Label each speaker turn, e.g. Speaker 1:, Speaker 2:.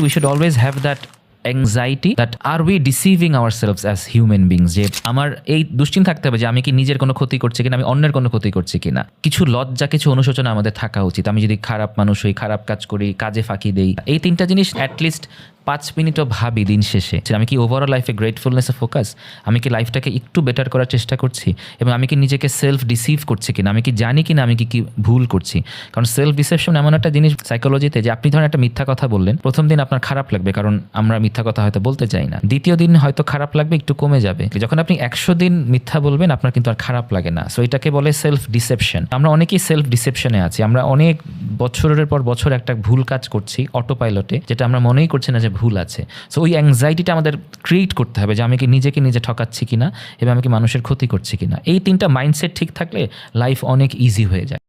Speaker 1: We should always have that anxiety that are we deceiving ourselves as human beings, যে আমার এই দুশ্চিন্তা থাকতে হবে যে আমি কি নিজের কোনো ক্ষতি করছি কিনা, আমি অন্যের কোনো ক্ষতি করছি কিনা। কিছু লজ্জা, কিছু অনুশোচনা আমাদের থাকা উচিত। আমি যদি খারাপ মানুষ হই, খারাপ কাজ করি, কাজে ফাঁকি দেই, এই তিনটা জিনিস অ্যাটলিস্ট 5 মিনিটও ভাবি দিন শেষে। আমি কি ওভারঅল লাইফে গ্রেটফুলনেসে ফোকাস, আমি কি লাইফটাকে একটু বেটার করার চেষ্টা করছি, এবং আমি কি নিজেকে সেলফ ডিসিভ করছি কিনা, আমি কি জানি কিনা আমি কি ভুল করছি। কারণ সেলফ ডিসেপশন এমন একটা জিনিস সাইকোলজিতে, যে আপনি ধরেন একটা মিথ্যা কথা বললেন, প্রথম দিন আপনার খারাপ লাগবে, কারণ আমরা মিথ্যা কথা হয়তো বলতে চাই না। দ্বিতীয় দিন হয়তো খারাপ লাগবে, একটু কমে যাবে। যখন আপনি 100 দিন মিথ্যা বলবেন, আপনার কিন্তু আর খারাপ লাগে না। সো এটাকে বলে সেলফ ডিসেপশন। আমরা অনেকেই সেলফ ডিসেপশনে আছি, আমরা অনেক বছরের পর বছর একটা ভুল কাজ করছি অটো পাইলটে, যেটা আমরা মনেই করছি না যে ভুল আছে। সো ওই অ্যাংজাইটিটা আমাদের ক্রিয়েট করতে হবে, যে আমি কি নিজেকে নিজে ঠকাচ্ছি কিনা, এবং আমি কি মানুষের ক্ষতি করছি কিনা। এই তিনটা মাইন্ডসেট ঠিক থাকলে লাইফ অনেক ইজি হয়ে যায়।